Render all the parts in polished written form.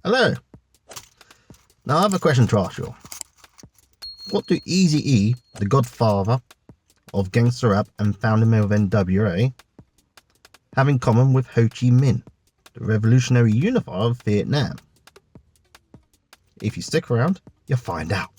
Hello. Now I have a question to ask you. What do Eazy-E, the godfather of gangster rap and founder of NWA, have in common with Ho Chi Minh, the revolutionary unifier of Vietnam? If you stick around, you'll find out.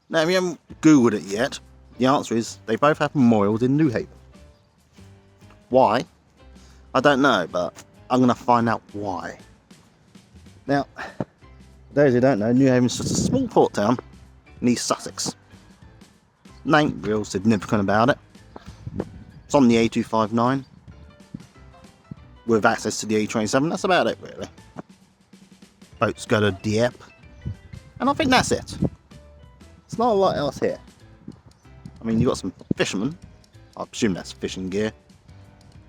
Now, if you haven't Googled it yet, the answer is they both have memorials in Newhaven. Why? I don't know, but I'm going to find out why. Now, those who don't know, Newhaven's just a small port town in East Sussex. Nothing real significant about it. It's on the A259 with access to the A27. That's about it, really. Boats go to Dieppe, and I think that's it. There's not a lot else here. I mean, you've got some fishermen. I presume that's fishing gear.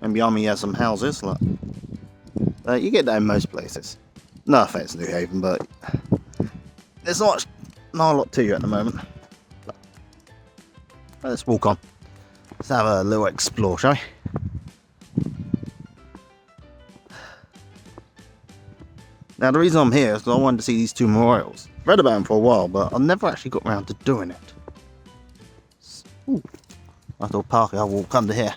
And behind me you have some houses. Look. You get that in most places. No offense, Newhaven, but there's not a lot to you at the moment. Let's walk on. Let's have a little explore, shall we? Now, the reason I'm here is because I wanted to see these two memorials. I've read about them for a while, but I've never actually got around to doing it. Ooh, nice little park. I'll walk under here.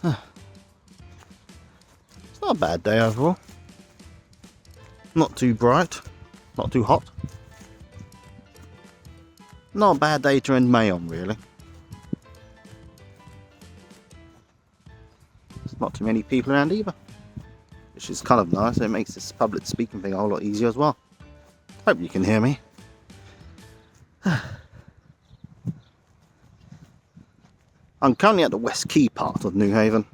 It's not a bad day overall. Not too bright, not too hot. Not a bad day to end May on, really. There's not too many people around either, which is kind of nice. It makes this public speaking thing a whole lot easier as well. Hope you can hear me. I'm currently at the West Quay part of Newhaven.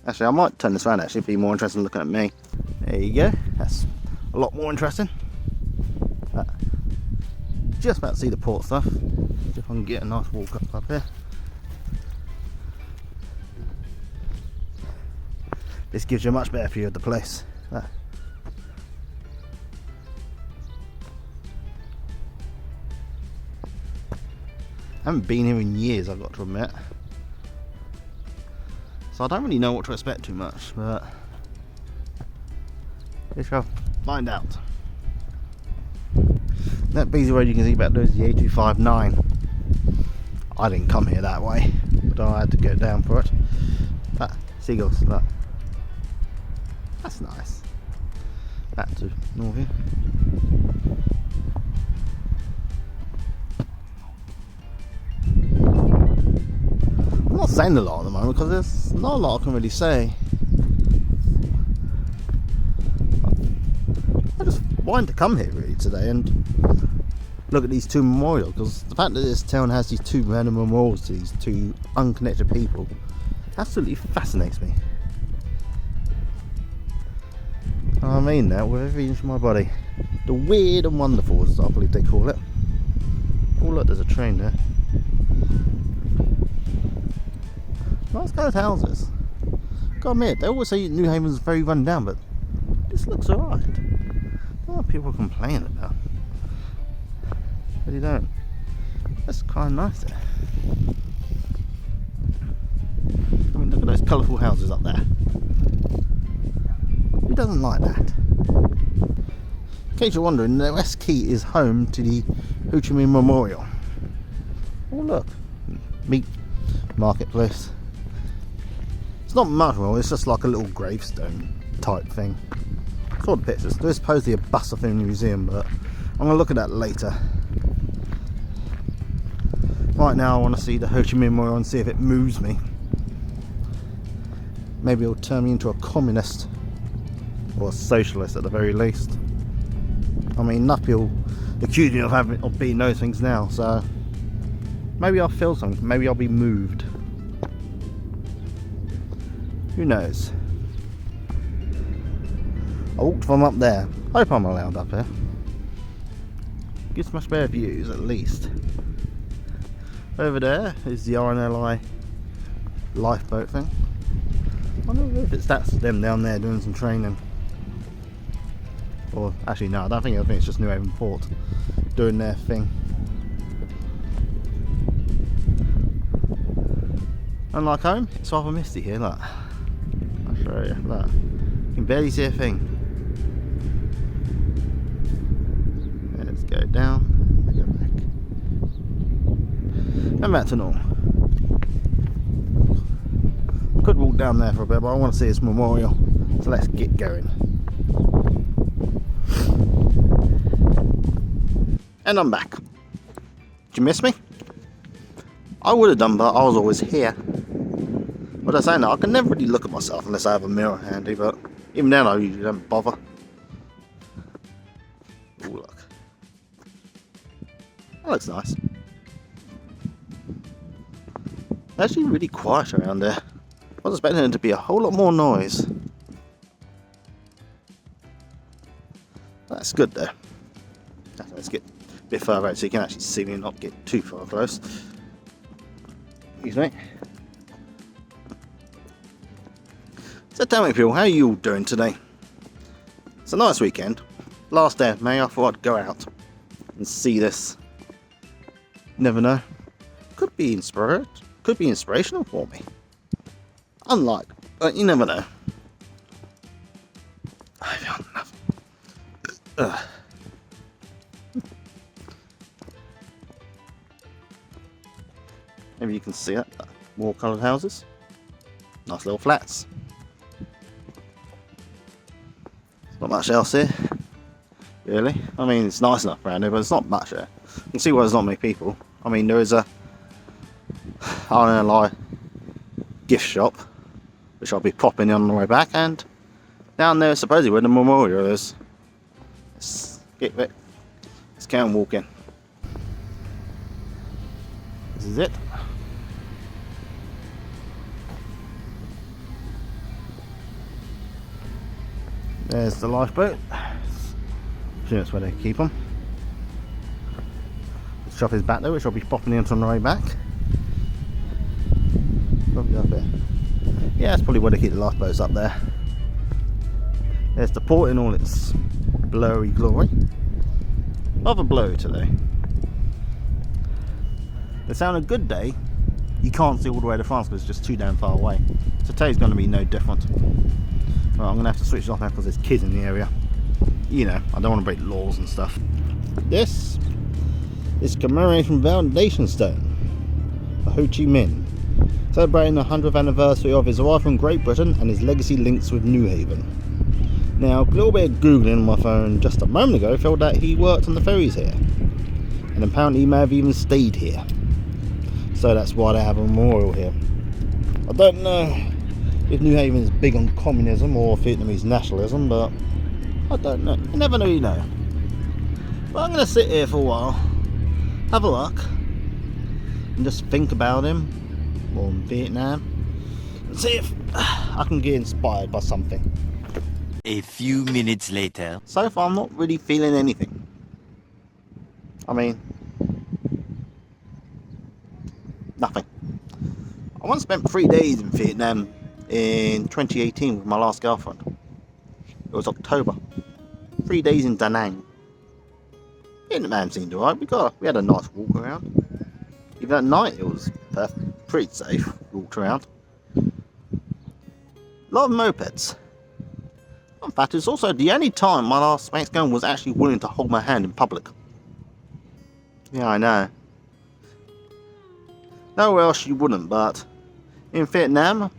Actually, I might turn this around actually, be more interested in looking at me. There you go. That's a lot more interesting. Just about to see the port stuff. See if I can get a nice walk up here. This gives you a much better view of the place. I haven't been here in years, I've got to admit. So I don't really know what to expect too much, but we shall find out. That busy road you can see back there is the A259. I didn't come here that way, but I had to go down for it. Seagulls, look. That's nice. Back to north here. I'm not saying a lot at the moment because there's not a lot I can really say. I just wanted to come here really today and look at these two memorials, because the fact that this town has these two random memorials to these two unconnected people absolutely fascinates me. I mean that with every inch of my body. The weird and wonderful, as I believe they call it. Oh look, there's a train there. Nice kind of houses. Gotta admit, they always say Newhaven's very run down, but this looks alright. Not what people complain about. But you don't. That's kind of nice there. I mean, look at those colourful houses up there. Who doesn't like that? In case you're wondering, the West Quay is home to the Ho Chi Minh Memorial. Oh look, meat marketplace. It's not much more, it's just like a little gravestone type thing. Saw the pictures. There's supposedly a bust off in the museum, but I'm going to look at that later. Right now I want to see the Ho Chi Minh Memorial and see if it moves me. Maybe it'll turn me into a communist. Or a socialist at the very least. I mean, enough people accuse me of being those things now, so maybe I'll feel something, maybe I'll be moved. Who knows? I walked from up there. Hope I'm allowed up here. Gives much better views at least. Over there is the RNLI lifeboat thing. I don't know if that's them down there doing some training. Or actually no, I think it's just Newhaven Port doing their thing. Unlike home, it's rather misty here, look. I'll show you, look. You can barely see a thing. Let's go down, go back. And back to normal. Could walk down there for a bit, but I want to see this memorial. So let's get going. And I'm back. Did you miss me? I would have done, but I was always here. What I say now, I can never really look at myself unless I have a mirror handy, but even then I usually don't bother. Ooh, look. That looks nice. It's actually really quiet around there. I was expecting there to be a whole lot more noise. That's good though. Let's get a bit further out so you can actually see me and not get too far close. Excuse me. So tell me people, how are you all doing today? It's a nice weekend. Last day of May, I thought I'd go out and see this. Never know. Could be inspirational for me. Unlike, but you never know. I found nothing. Maybe you can see that. More coloured houses. Nice little flats. Not much else here. Really. I mean, it's nice enough around here, but it's not much here. You can see why there's not many people. I mean, there is a I don't know, gift shop, which I'll be popping in on the way back, and down there supposedly where the memorial is. Let's get it. Let's go and walk in. This is it. There's the lifeboat. I think that's where they keep them. The shop is back there, which I'll be popping into on the way back. Probably up there. Yeah, that's probably where they keep the lifeboats, up there. There's the port in all its blurry glory. Rather blurry today. It's on a good day, you can't see all the way to France because it's just too damn far away. So today's going to be no different. Right, I'm going to have to switch it off now because there's kids in the area. You know, I don't want to break laws and stuff. This is commemoration foundation stone for Ho Chi Minh, celebrating the 100th anniversary of his arrival from Great Britain and his legacy links with Newhaven. Now, a little bit of googling on my phone just a moment ago found that he worked on the ferries here, and apparently he may have even stayed here. So that's why they have a memorial here. I don't know if Newhaven is big on communism or Vietnamese nationalism, but I don't know. You never really know. But I'm going to sit here for a while, have a look, and just think about him, or Vietnam, and see if I can get inspired by something. A few minutes later. So far I'm not really feeling anything. I mean, nothing. I once spent 3 days in Vietnam in 2018 with my last girlfriend. It was October. 3 days in Da Nang. Vietnam seemed alright. We had a nice walk around. Even at night it was pretty safe. Walked around. A lot of mopeds. In fact, it's also the only time my last mate's girl was actually willing to hold my hand in public. Yeah, I know. Nowhere else she wouldn't, but in Vietnam,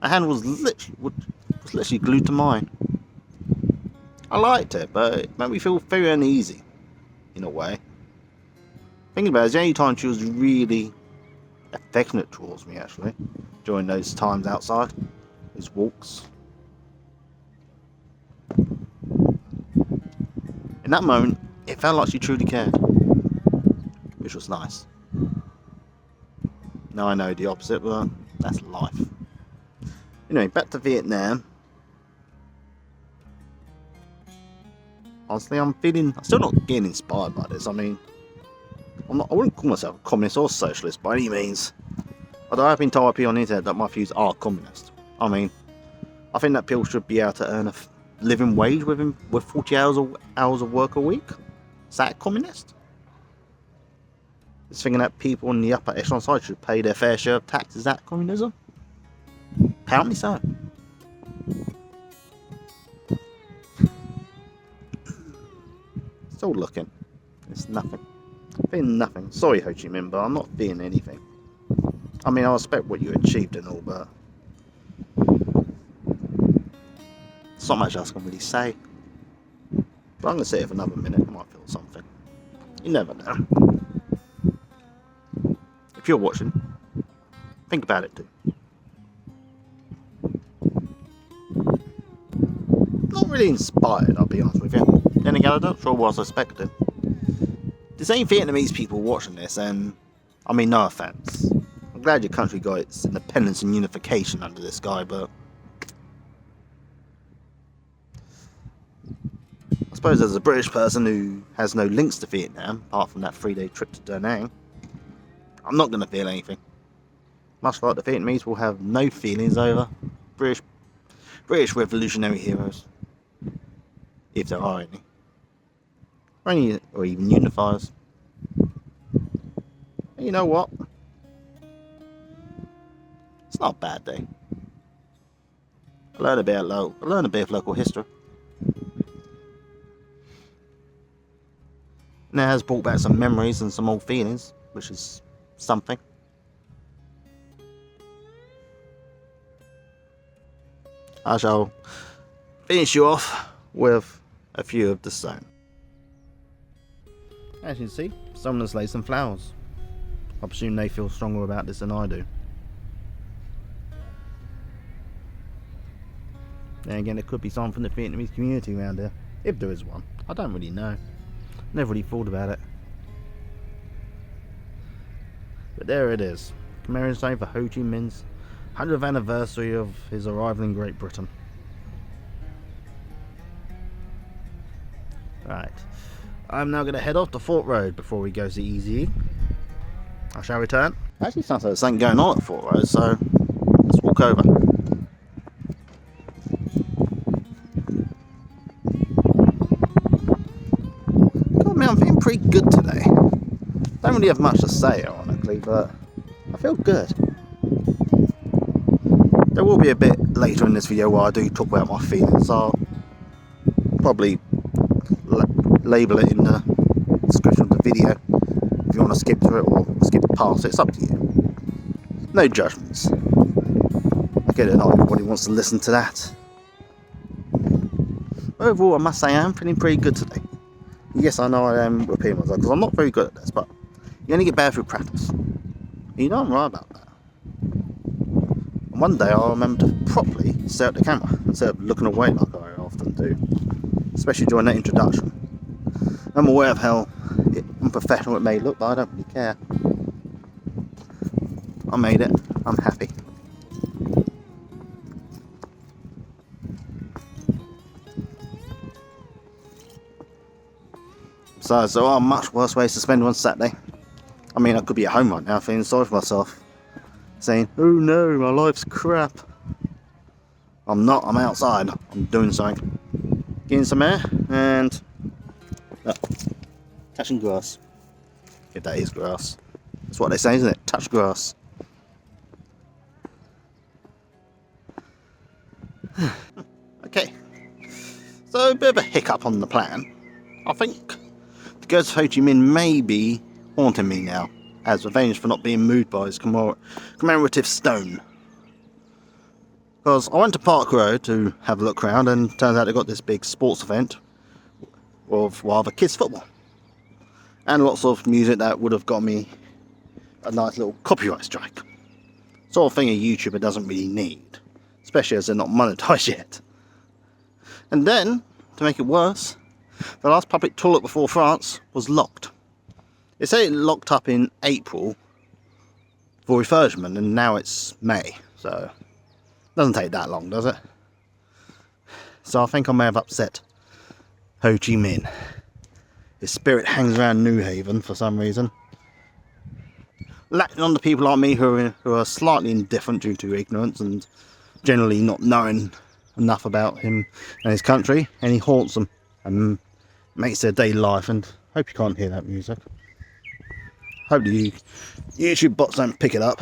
her hand was literally glued to mine. I liked it, but it made me feel very uneasy, in a way. Thinking about it, it's the only time she was really affectionate towards me, actually, during those times outside, those walks. In that moment, it felt like she truly cared, which was nice. Now I know the opposite, but that's life. Anyway, back to Vietnam. Honestly, I'm still not getting inspired by this. I mean, I wouldn't call myself a communist or socialist by any means. Although I've been told by people on the internet that my views are communist. I mean, I think that people should be able to earn a living wage with 40 hours of work a week. Is that communist? Just thinking that people on the upper echelon side should pay their fair share of tax. Is that communism? Apparently so. Still looking. It's nothing. Feeling nothing. Sorry, Ho Chi Minh, but I'm not feeling anything. I mean, I respect what you achieved and all, but there's not much else I can really say. But I'm going to sit here for another minute. I might feel something. You never know. If you're watching, think about it too. Not really inspired, I'll be honest with you. Then again, I'm not sure what I was expecting. There's any Vietnamese people watching this, and I mean, no offense. I'm glad your country got its independence and unification under this guy, but I suppose as a British person who has no links to Vietnam, apart from that 3-day trip to Da Nang, I'm not going to feel anything. Much like the Vietnamese will have no feelings over British revolutionary heroes, if there are any, or even unifiers. And you know what? It's not a bad day. I learned a bit of local history. And it has brought back some memories and some old feelings, which is something. I shall finish you off with a few of the same. As you can see, someone has laid some flowers. I presume they feel stronger about this than I do. Then again, it could be someone from the Vietnamese community around here, if there is one. I don't really know. Never really thought about it. But there it is. Commemorating for Ho Chi Minh's 100th anniversary of his arrival in Great Britain. Right. I'm now going to head off to Fort Road before we go to Eazy-E. I shall return. Actually sounds like there's something going on at Fort Road, so let's walk over. God, man, I'm feeling pretty good today. Don't really have much to say, ironically, but I feel good. There will be a bit later in this video where I do talk about my feelings, so I'll probably label it in the description of the video if you want to skip through it or skip past it. It's up to you. No judgments. I get it, not everybody wants to listen to that. Overall, I must say I am feeling pretty good today. Yes, I know I am repeating myself because I'm not very good at this, but you only get better through practice. You know I'm right about that. And one day I'll remember to properly stare at the camera instead of looking away like I often do, especially during that introduction. I'm aware of how unprofessional it may look, but I don't really care. I made it. I'm happy. Besides, there are much worse ways to spend one Saturday. I mean, I could be at home right now feeling sorry for myself, saying, oh no, my life's crap. I'm not, I'm outside, I'm doing something. Getting some air, and touching grass. If that is grass. That's what they say, isn't it? Touch grass. Okay. So, a bit of a hiccup on the plan. I think the ghost of Ho Chi Minh may be haunting me now, as revenge for not being moved by his commemorative stone. Because I went to Park Road to have a look around, and turns out they got this big sports event of rather kids football. And lots of music that would have got me a nice little copyright strike. Sort of thing a YouTuber doesn't really need, especially as they're not monetized yet. And then, to make it worse, the last public toilet before France was locked. They say it locked up in April for refurbishment, and now it's May, so Doesn't take that long, does it? So I think I may have upset Ho Chi Minh. His spirit hangs around Newhaven for some reason. Lacking on the people like me who are slightly indifferent due to ignorance and generally not knowing enough about him and his country, and he haunts them and makes their daily life. And hope you can't hear that music. Hope the YouTube bots don't pick it up.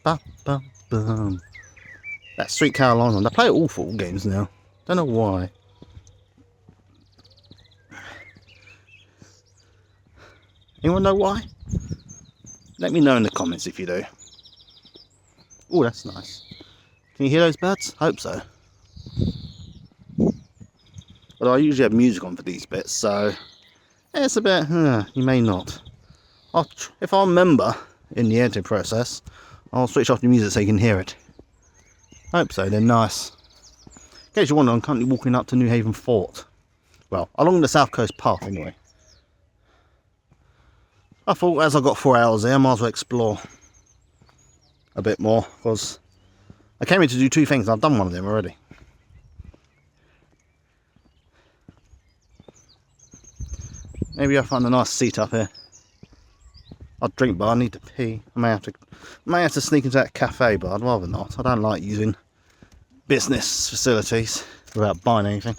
Ba, ba, bum. That Sweet Caroline, they play it all for all games now. Don't know why. Anyone know why? Let me know in the comments if you do. Oh, that's nice. Can you hear those birds? Hope so. But I usually have music on for these bits, so it's a bit, you may not. If I remember in the editing process, I'll switch off the music so you can hear it. Hope so, they're nice. In case you're wondering, I'm currently walking up to Newhaven Fort. Well, along the South Coast Path anyway. I thought as I got 4 hours there, I might as well explore a bit more, because I came here to do two things, and I've done one of them already. Maybe I'll find a nice seat up here. I'll drink, but I need to pee. I may have to sneak into that cafe, but I'd rather not. I don't like using business facilities without buying anything.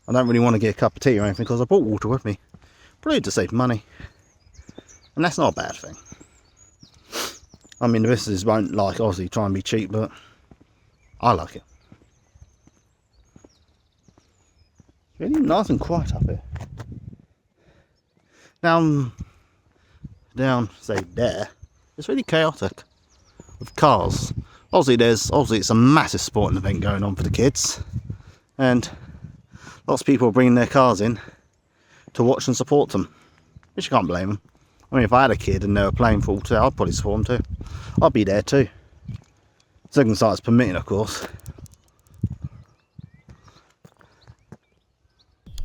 I don't really want to get a cup of tea or anything because I brought water with me. Probably to save money. And that's not a bad thing. I mean, the businesses won't like, obviously, try and be cheap, but I like it. It's really nice and quiet up here. Down, say there, it's really chaotic with cars. Obviously it's a massive sporting event going on for the kids, and lots of people are bringing their cars in to watch and support them, which you can't blame them. I mean, if I had a kid and they were playing football too, I'd probably support them too. I'd be there too. Circumstances permitting, of course.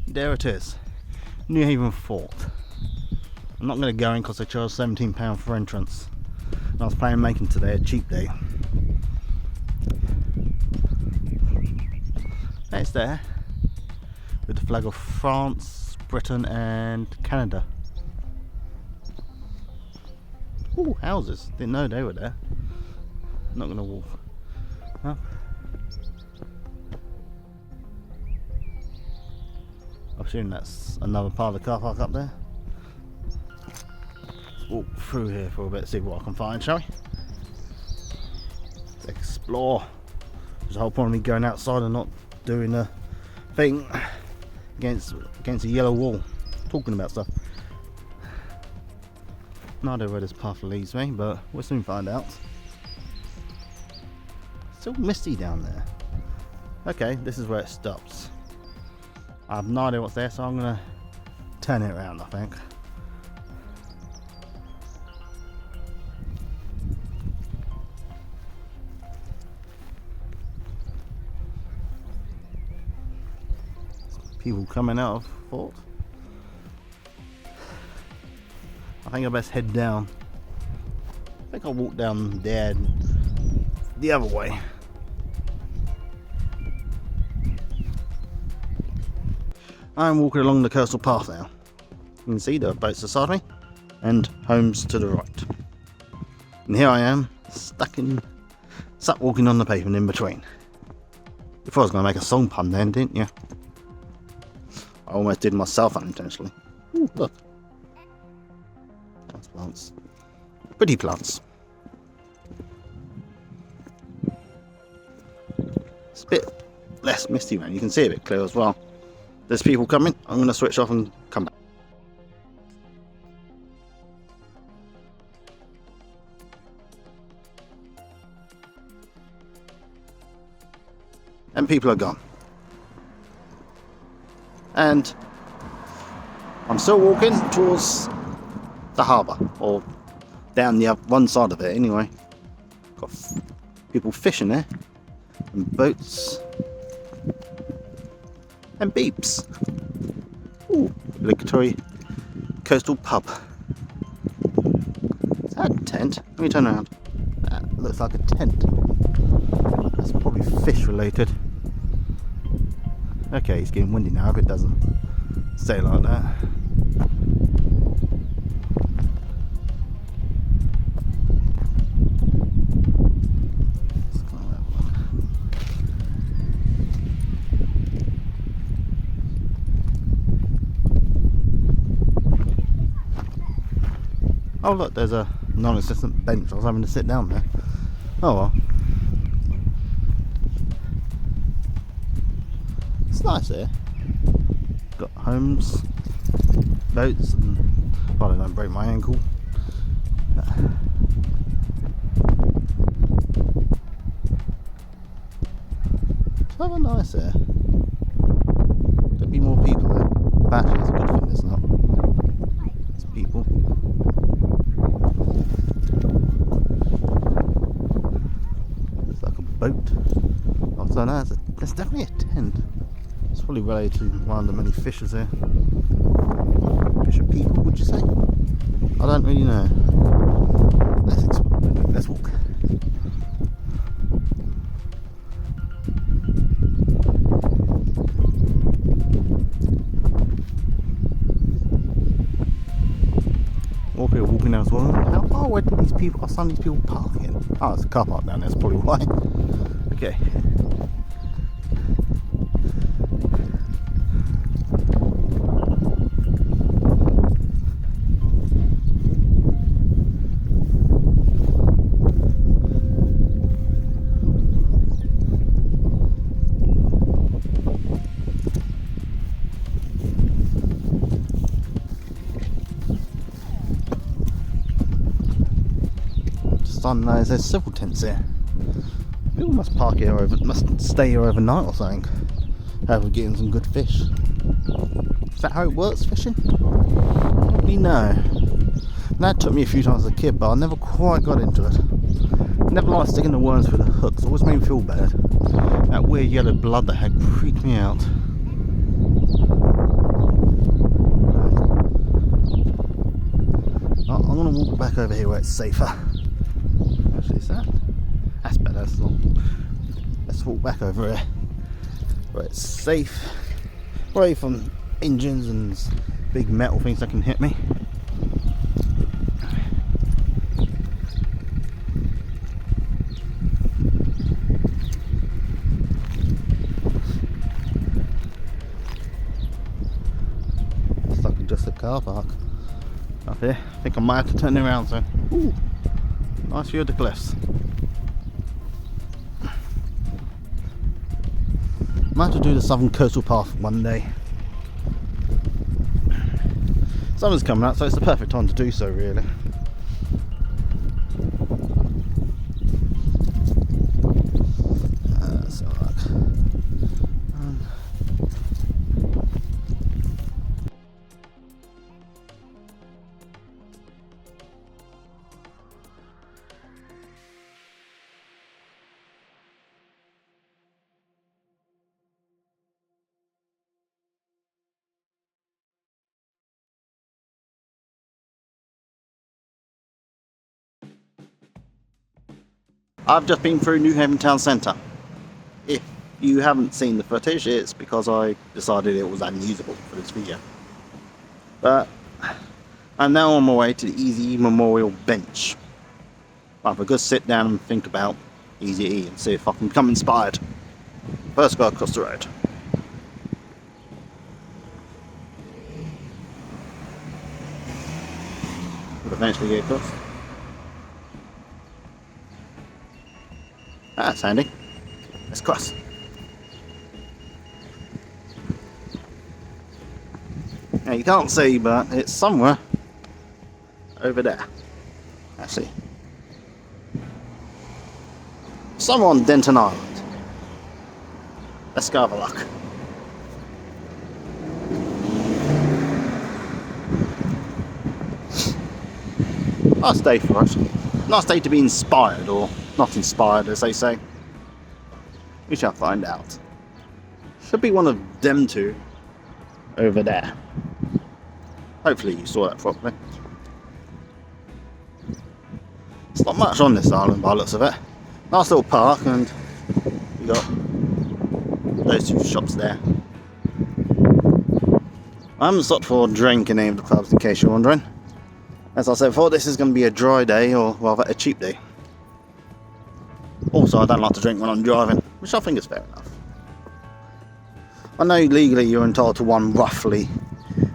There it is, Newhaven Fort. I'm not going to go in because they charge £17 for entrance. And I was planning on making today a cheap day. It's there with the flag of France, Britain and Canada. Ooh, houses. Didn't know they were there. Not going to walk up. I assume that's another part of the car park up there. Walk through here for a bit, see what I can find, shall we? Let's explore. There's the whole point of me going outside and not doing a thing against a yellow wall, talking about stuff. No idea where this path leads me, but we'll soon find out. It's still misty down there. Okay, this is where it stops. I have no idea what's there, so I'm gonna turn it around, I think. People coming out of Fort. I think I best head down. I think I'll walk down there the other way. I'm walking along the coastal path now. You can see there are boats beside me and homes to the right. And here I am, stuck walking on the pavement in between. You thought I was going to make a song pun then, didn't you? I almost did myself unintentionally. Ooh, look. That's plants. Pretty plants. It's a bit less misty, man. You can see a bit clear as well. There's people coming. I'm going to switch off and come back. And people are gone. And I'm still walking towards the harbour, or down the one side of it anyway. Got people fishing there, and boats, and beeps. Ooh, obligatory coastal pub. Is that a tent? Let me turn around. That looks like a tent. That's probably fish related. Okay, it's getting windy now if it doesn't stay like that. Oh look, there's a non-existent bench. I was having to sit down there. Oh well. It's nice here. Got homes, boats, and well, I don't break my ankle. It's rather nice here. There'll be more people there. But actually, it's a good thing, it's not. It's people. It's like a boat. Oh, so no, there's definitely a tent. It's probably related to one of the many fishers here. Fisher people, would you say? I don't really know. Let's explore. Let's walk. More people walking down as well. How far away do these people? Are some of these people parking? Oh, it's a car park down there. That's probably why. Okay. There's several tents here. People must park here must stay here overnight or something. Have we getting some good fish? Is that how it works, fishing? Don't really know. That took me a few times as a kid, but I never quite got into it. Never liked sticking the worms through the hooks. Always made me feel bad. That weird yellow blood that had freaked me out. I'm gonna walk back over here where it's safer. Actually, is that's better. Let's walk back over here where it's safe, away from engines and big metal things that can hit me. It's like just a car park up here. I think I might have to turn around soon. Ooh. Nice view of the cliffs. Might have to do the Southern Coastal Path one day. Summer's coming up, so it's the perfect time to do so, really. I've just been through Newhaven town centre. If you haven't seen the footage, it's because I decided it was unusable for this video. But I'm now on my way to the Eazy-E Memorial Bench. I'll have a good sit down and think about Eazy-E and see if I can become inspired. First go across the road. We'll eventually get across. That's handy. Let's cross. Now you can't see, but it's somewhere over there. Actually, somewhere on Denton Island. Let's go have a look. Nice day for us. Nice day to be inspired, or not inspired as they say. We shall find out. Should be one of them two over there. Hopefully you saw that properly. It's not much on this island by the looks of it. Nice little park, and you got those two shops there. I haven't stopped for a drink in any of the clubs, in case you're wondering. As I said before, this is going to be a dry day, or rather a cheap day. Also, I don't like to drink when I'm driving, which I think is fair enough. I know legally you're entitled to one roughly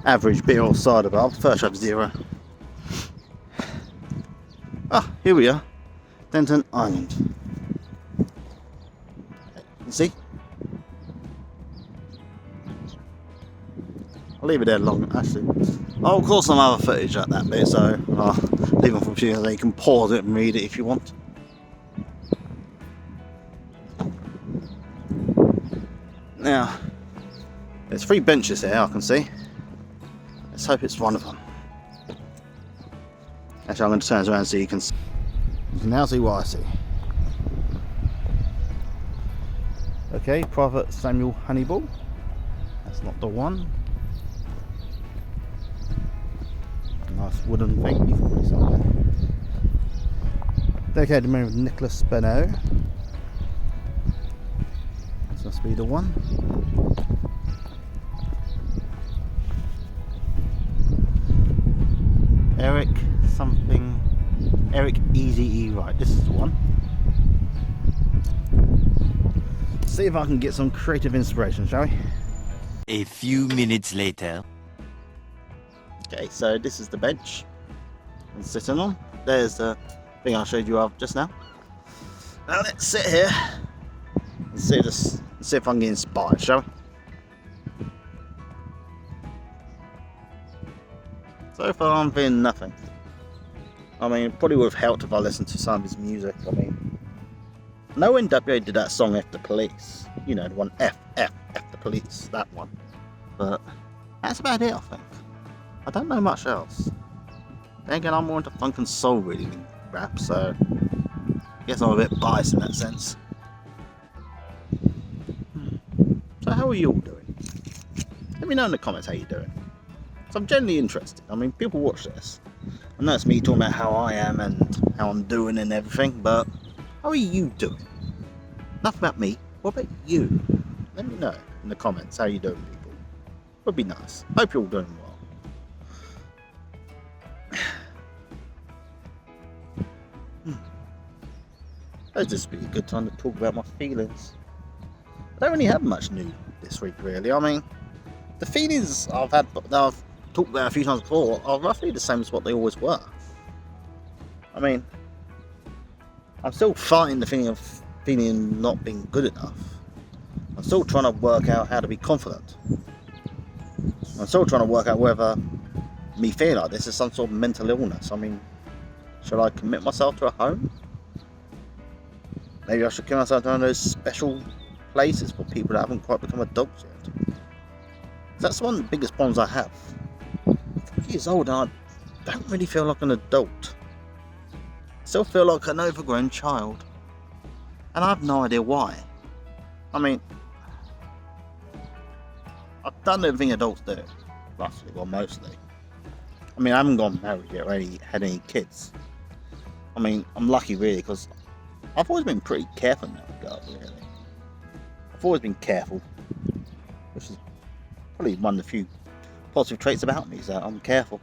average beer or cider, but I prefer to have 0. Ah, here we are, Denton Island. You see? I'll leave it there long, actually. I'll record some other footage at that bit, so I'll leave it for you so you can pause it and read it if you want. Now, there's 3 benches here I can see. Let's hope it's one of them. Actually, I'm going to turn it around so you can see. You can now see what I see. Okay, Private Samuel Honeyball. That's not the one. Nice wooden thing. You can put it somewhere. Dedicated to memory of Nicholas Benno. This must be the one. Eric something. Eric Eazy-E, right, this is the one. See if I can get some creative inspiration, shall we? A few minutes later. Okay, so this is the bench I'm sitting on. There's the thing I showed you of just now. Now let's sit here and see if I can get inspired, shall we? So far I'm feeling nothing. I mean, it probably would have helped if I listened to some of his music. I mean, no NWA did that song F the Police. You know, the one F the Police, that one. But that's about it, I think. I don't know much else. Then again, I'm more into funk and soul really than rap, so I guess I'm a bit biased in that sense. So how are you all doing? Let me know in the comments how you're doing. So I'm genuinely interested. I mean, people watch this. I know it's me talking about how I am and how I'm doing and everything, but how are you doing? Enough about me. What about you? Let me know in the comments how you doing, people. Would be nice. Hope you're all doing well. This would be a good time to talk about my feelings. I don't really have much new this week, really. I mean, the feelings I've had, that I've talked about a few times before, are roughly the same as what they always were. I mean, I'm still fighting the feeling of not being good enough. I'm still trying to work out how to be confident. I'm still trying to work out whether me feeling like this is some sort of mental illness. I mean, should I commit myself to a home? Maybe I should commit myself to one of those special places for people that haven't quite become adults yet. That's one of the biggest problems I have. I'm 40 years old and I don't really feel like an adult. I still feel like an overgrown child. And I have no idea why. I mean, I've done everything adults do, roughly, well mostly. I mean, I haven't gone married yet or had any kids. I mean, I'm lucky really because I've always been pretty careful in that regard, really. I've always been careful, which is probably one of the few positive traits about me, is that I'm careful.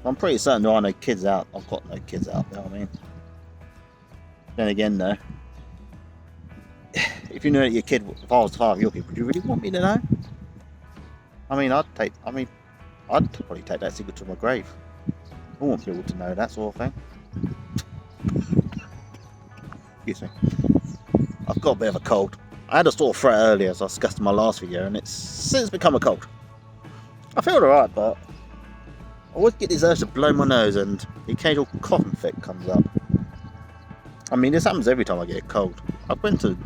I'm pretty certain there are no kids out. I've got no kids out there, I mean. Then again, though, if you knew that your kid, if I was the father of your kid, would you really want me to know? I mean, I'd probably take that secret to my grave. I want people to know that sort of thing. Excuse me. I've got a bit of a cold. I had a sore throat earlier, as I discussed in my last video, and it's since become a cold. I feel alright, but I always get this urge to blow my nose, and the occasional coughing fit comes up. I mean, this happens every time I get a cold. I've gone to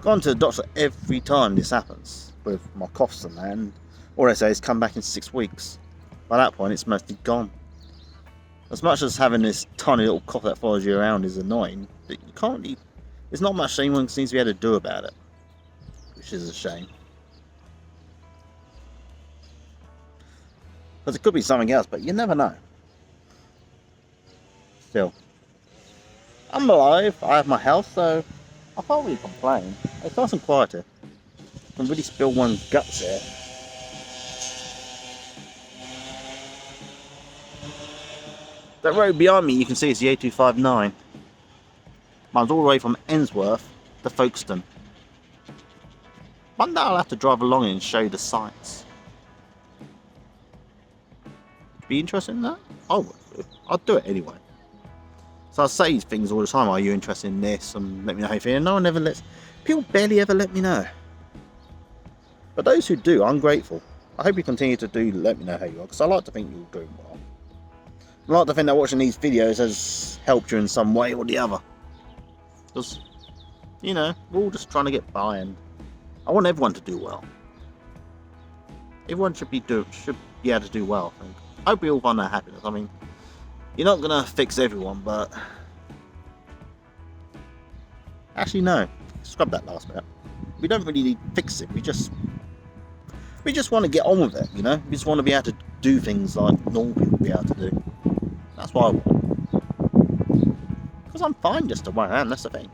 the doctor every time this happens with my coughs and that, and all they say is come back in 6 weeks. By that point, it's mostly gone. As much as having this tiny little cough that follows you around is annoying, you can't really, there's not much anyone seems to be able to do about it, which is a shame. Because it could be something else, but you never know. Still, I'm alive, I have my health, so I can't really complain. It's nice and quiet here. I can really spill one's guts here. That road behind me you can see is the A259. Runs all the way from Ensworth to Folkestone. One day I'll have to drive along it and show you the sights. Be interested in that? I would. I'd do it anyway. So I say things all the time. Are you interested in this? And let me know how you feel. No one ever lets. People barely ever let me know. But those who do, I'm grateful. I hope you continue to do. Let me know how you are, because I like to think you're doing well. I like to think that watching these videos has helped you in some way or the other. Because, you know, we're all just trying to get by, and I want everyone to do well. Everyone should be able to do well, I think. I hope we all find that happiness. I mean, you're not going to fix everyone, but... Actually, no. Scrub that last bit. We don't really need to fix it. We just want to get on with it, you know? We just want to be able to do things like normal people be able to do. That's what I want. Because I'm fine just the way I am, that's the thing.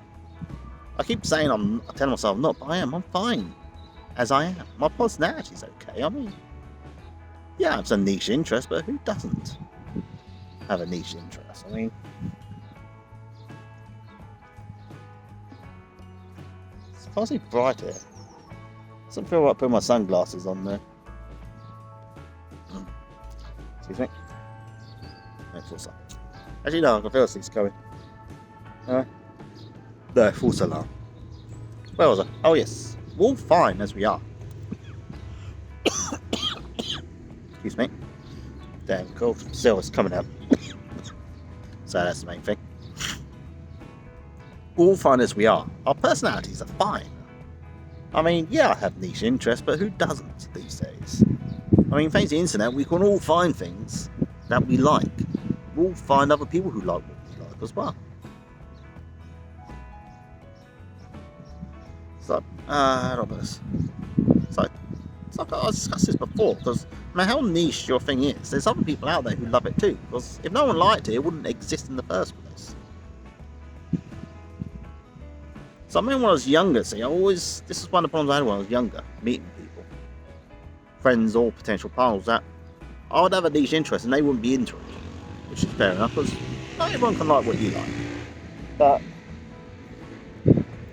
I keep saying I tell myself I'm not, but I am. I'm fine as I am. My personality's okay. I mean, yeah, it's a niche interest, but who doesn't have a niche interest? I mean, it's fuzzy bright here. Doesn't feel like putting my sunglasses on there. Excuse me. False alarm. Actually, no, I can feel it's coming. No, false alarm. Where was I? Oh, yes. We're all fine as we are. Excuse me. Damn cold. Still, it's coming up. So that's the main thing. We're all fine as we are. Our personalities are fine. I mean, yeah, I have niche interests, but who doesn't these days? I mean, thanks to the internet, we can all find things that we like. We'll find other people who like what we like as well. So, how do I put this? It's like I discussed this before, because no matter how niche your thing is, there's other people out there who love it too. Because if no one liked it, it wouldn't exist in the first place. So I remember when I was younger, this is one of the problems I had when I was younger, meeting people, friends or potential partners, that I would have a niche interest and they wouldn't be into it. Which is fair enough, because not everyone can like what you like. But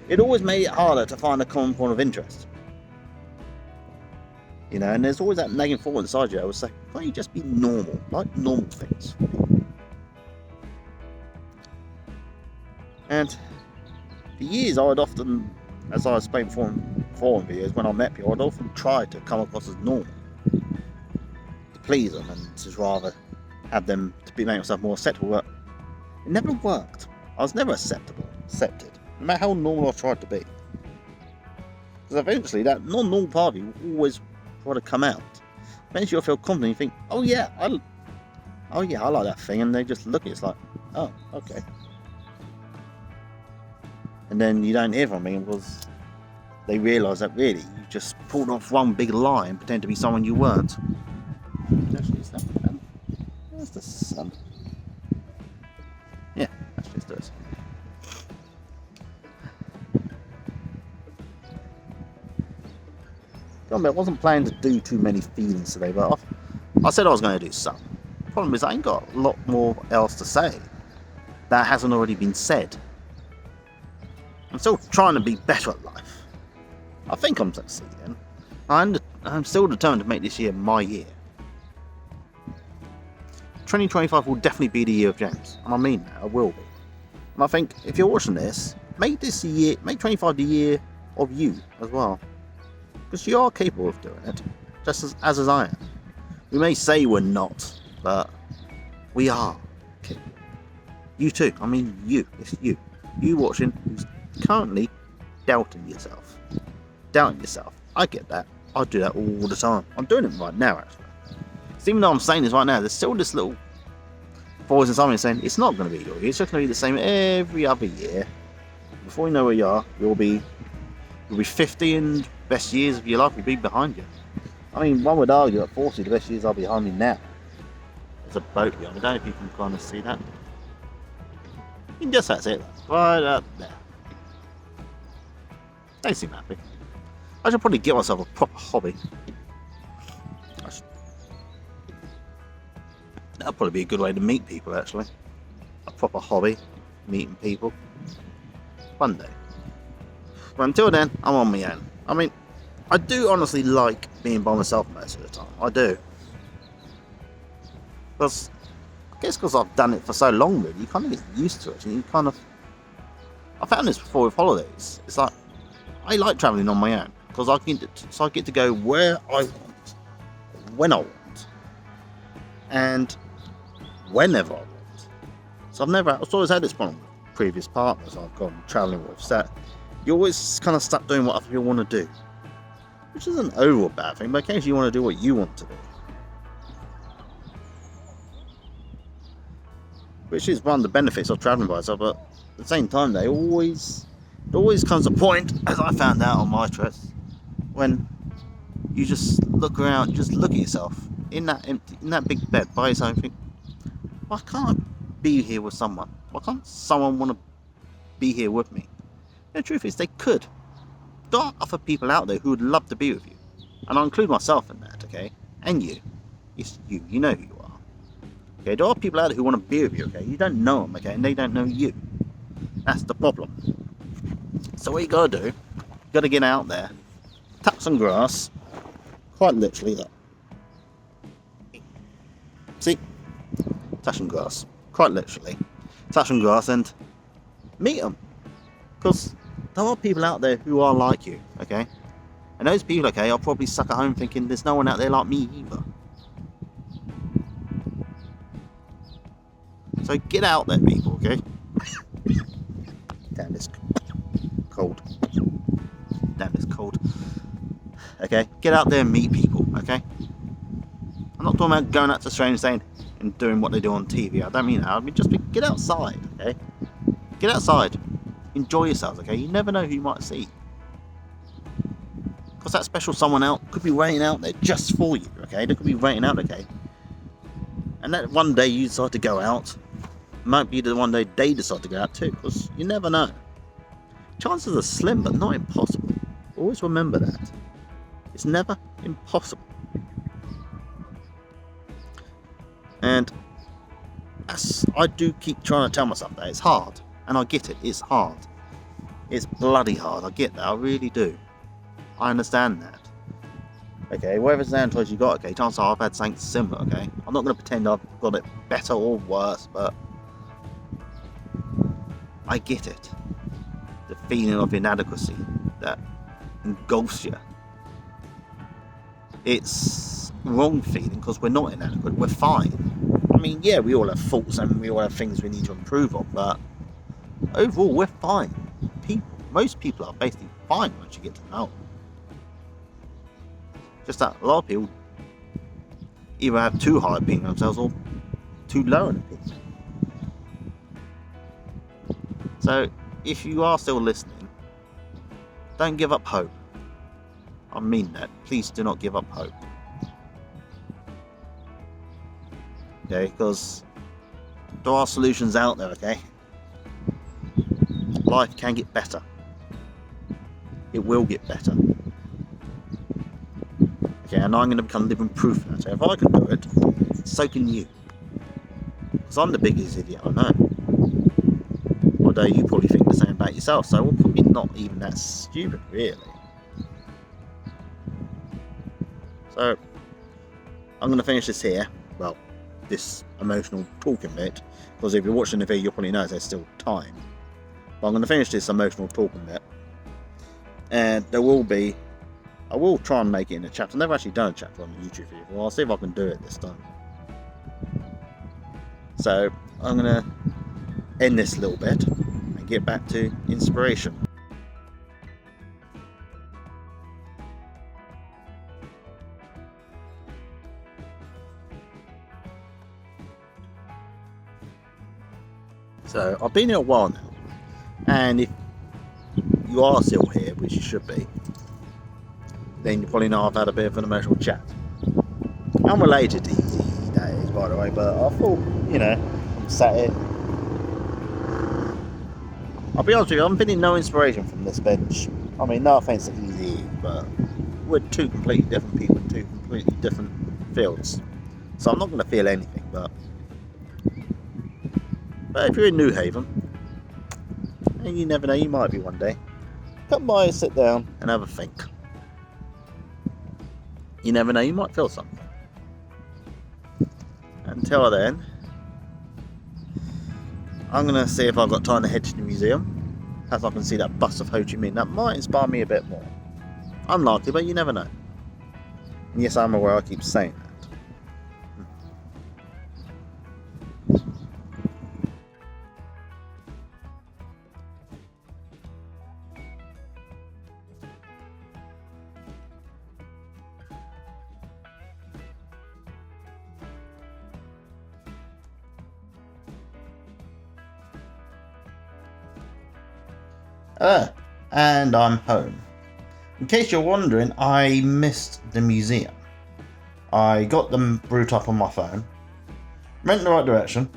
it always made it harder to find a common point of interest. You know, and there's always that nagging thought inside you. I would say, can't you just be normal? Like normal things. And for years, I would often, as I explained before in videos, when I met people, I'd often try to come across as normal. To please them, and to rather have them to make myself more acceptable, but it never worked. I was never accepted, no matter how normal I tried to be. Because eventually that non-normal part of you will always try to come out. Eventually you'll feel confident, you think, oh yeah, I like that thing, and they just look at it, it's like, oh, okay. And then you don't hear from me because they realise that really you just pulled off one big lie and pretend to be someone you weren't. Actually, is that Where's the sun? Yeah, that's just us. I wasn't planning to do too many feelings today, but I said I was going to do some. The problem is I ain't got a lot more else to say that hasn't already been said. I'm still trying to be better at life. I think I'm succeeding. I'm still determined to make this year my year. 2025 will definitely be the year of James, and I mean that, I will be. And I think if you're watching this, make 25 the year of you as well. Because you are capable of doing it, just as I am. We may say we're not, but we are capable. You too, I mean you, it's you. You watching who's currently doubting yourself. I get that. I do that all the time. I'm doing it right now, actually. So even though I'm saying this right now, there's still this little voice inside me saying it's not going to be your year. It's just going to be the same every other year. Before you know where you are, you'll be 50, and best years of your life will be behind you. I mean, one would argue at 40, the best years are behind me now. There's a boat behind me. I don't know if you can kind of see that. And just that's it. Right up there. They seem happy. I should probably get myself a proper hobby. That'd probably be a good way to meet people, actually. A proper hobby, meeting people. One day. But until then, I'm on my own. I mean, I do honestly like being by myself most of the time. I do. Because, I guess because I've done it for so long, really, you kind of get used to it. And you kind of... I found this before with holidays. It's like, I like travelling on my own. Because I get to go where I want, when I want, and whenever I want. So I've always had this problem with previous partners I've gone travelling with. So you always kind of stuck doing what other people want to do, which isn't overall a bad thing, but occasionally you want to do what you want to do. Which is one of the benefits of travelling by yourself, but at the same time, there always comes a point, as I found out on my trips, when you just look around, you just look at yourself in that big bed by yourself and think, why can't I be here with someone? Why can't someone want to be here with me? The truth is, they could. There are other people out there who would love to be with you, and I'll include myself in that, okay? And you. It's you. You know who you are. Okay, there are people out there who want to be with you, okay? You don't know them, okay? And they don't know you. That's the problem. So what you gotta do, you gotta get out there, tap some grass, quite literally that. See? Touch some grass. Quite literally. Touch some grass and meet them. Because there are people out there who are like you, okay? And those people, okay, are probably stuck at home thinking there's no one out there like me either. So get out there, people, okay? Damn, it's cold. Damn, it's cold. Okay, get out there and meet people, okay? I'm not talking about going out to strange saying and doing what they do on TV. I don't mean that. I mean just get outside, okay? Get outside. Enjoy yourselves, okay? You never know who you might see. Because that special someone out could be waiting out there just for you, okay? They could be waiting out, okay? And that one day you decide to go out, might be the one day they decide to go out too, because you never know. Chances are slim, but not impossible. Always remember that. It's never impossible. And I do keep trying to tell myself that it's hard, and I get it. It's hard. It's bloody hard. I get that. I really do. I understand that. Okay, whatever Xantoids you got, okay, chances are I've had something similar, okay? I'm not going to pretend I've got it better or worse, but I get it. The feeling of inadequacy that engulfs you. It's wrong feeling because we're not inadequate, we're fine. I mean, yeah, we all have faults and we all have things we need to improve on, but overall, we're fine. Most people are basically fine once you get to know them. Just that a lot of people either have too high opinion of themselves or too low an opinion. So, if you are still listening, don't give up hope. I mean that. Please do not give up hope. Okay, because there are solutions out there, okay? Life can get better. It will get better. Okay, and I'm going to become living proof of that. So if I can do it, so can you. Because I'm the biggest idiot I know. Although you probably think the same about yourself, so we're probably not even that stupid, really. So, I'm going to finish this here. Well, this emotional talking bit. Because if you're watching the video, you'll probably know there's still time. But I'm going to finish this emotional talking bit. And there will be... I will try and make it in a chapter. I've never actually done a chapter on the YouTube video. Well, I'll see if I can do it this time. So, I'm going to end this a little bit and get back to inspiration. So I've been here a while now, and if you are still here, which you should be, then you probably know I've had a bit of an emotional chat. I'm related to Eazy-E, that is, by the way, but I thought, you know, I'm sat here I'll be honest with you, I'm feeling no inspiration from this bench. I mean, no offence to Eazy-E, but we're two completely different people in two completely different fields. So I'm not going to feel anything, but if you're in Newhaven, and you never know, you might be one day, come by, sit down, and have a think. You never know, you might feel something. Until then, I'm going to see if I've got time to head to the museum. Perhaps I can see that bust of Ho Chi Minh. That might inspire me a bit more. Unlikely, but you never know. And yes, I'm aware I keep saying that. And I'm home. In case you're wondering, I missed the museum. I got the route up on my phone, went in the right direction.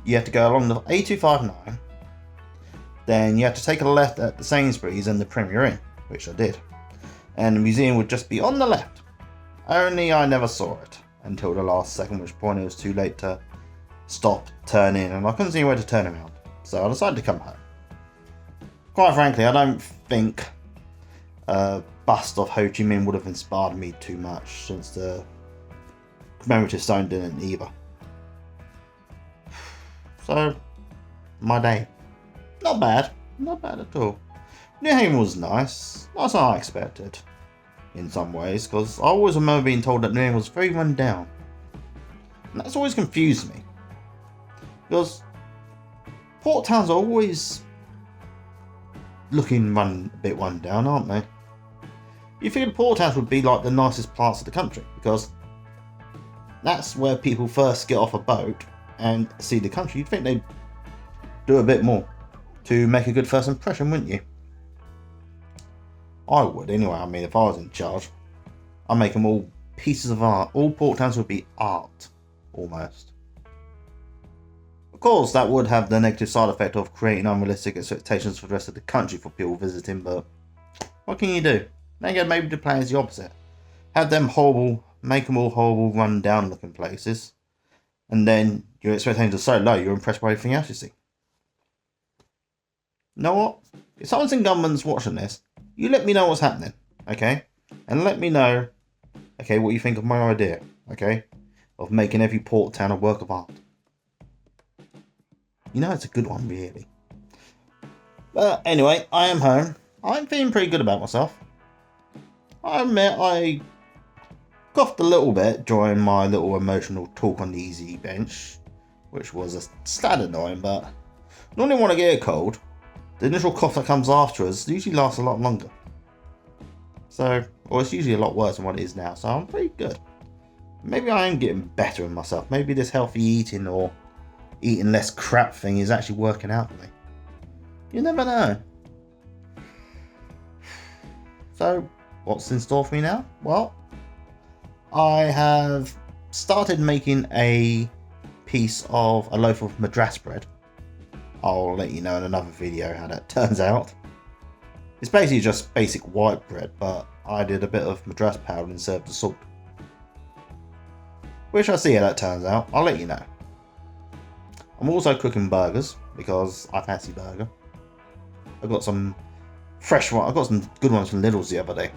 You have to go along the A259, then you have to take a left at the Sainsbury's and the Premier Inn, which I did. And the museum would just be on the left. Only I never saw it until the last second, which point it was too late to stop, turn in, and I couldn't see where to turn around. So I decided to come home. Quite frankly, I don't think a bust of Ho Chi Minh would have inspired me too much, since the commemorative stone didn't either. So, my day. Not bad. Not bad at all. Newhaven was nice. Not as I expected, in some ways, because I always remember being told that Newhaven was very run down. And that's always confused me. Because port towns are always looking a bit run down, aren't they? You figured port towns would be like the nicest parts of the country, because that's where people first get off a boat and see the country. You'd think they'd do a bit more to make a good first impression, wouldn't you? I would anyway. I mean, if I was in charge, I'd make them all pieces of art. All port towns would be art, almost. Of course, that would have the negative side effect of creating unrealistic expectations for the rest of the country for people visiting, but what can you do? Then again, maybe the plan is the opposite. Have them horrible, make them all horrible, run down looking places, and then your expectations are so low, you're impressed by everything else you see. You know what? If someone's in government's watching this, you let me know what's happening, okay? And let me know, okay, what you think of my idea, okay? Of making every port town a work of art. You know, it's a good one, really. But anyway, I am home. I'm feeling pretty good about myself. I admit I coughed a little bit during my little emotional talk on the Eazy-E bench, which was a stat annoying, but normally when I get a cold, the initial cough that comes after us usually lasts a lot longer. So, or it's usually a lot worse than what it is now, so I'm pretty good. Maybe I am getting better in myself. Maybe this healthy eating or eating less crap thing is actually working out for me. You never know. So, what's in store for me now? Well, I have started making a piece of a loaf of madras bread. I'll let you know in another video how that turns out. It's basically just basic white bread, but I did a bit of madras powder instead of the salt. We shall see how that turns out. I'll let you know. I'm also cooking burgers because I fancy burger. I got some fresh one. I got some good ones from Lidl's the other day.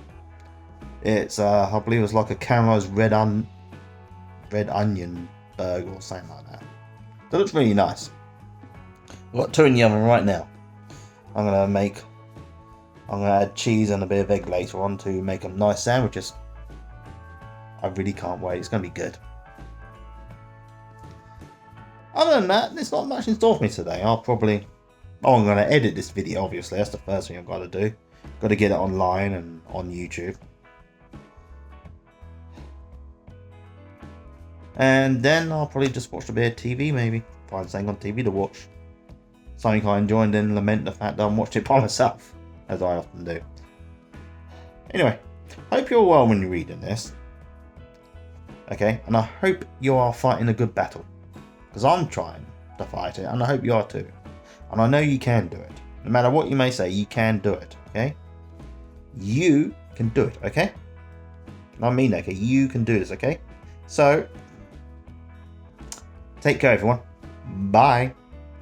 It's I believe it was like a caramelized red onion burger or something like that. That looks really nice. I've got two in the oven right now. I'm gonna add cheese and a bit of egg later on to make them nice sandwiches. I really can't wait. It's gonna be good. Other than that, there's not much in store for me today. I'm going to edit this video, obviously. That's the first thing I've got to do. Got to get it online and on YouTube. And then I'll probably just watch a bit of TV, maybe. Find something on TV to watch. Something I enjoy and then lament the fact that I'm watching it by myself, as I often do. Anyway, hope you're well when you're reading this. Okay, and I hope you are fighting a good battle. Because I'm trying to fight it, and I hope you are too. And I know you can do it. No matter what you may say, you can do it, okay? You can do it, okay? I mean that, okay? You can do this, okay? So, take care, everyone. Bye.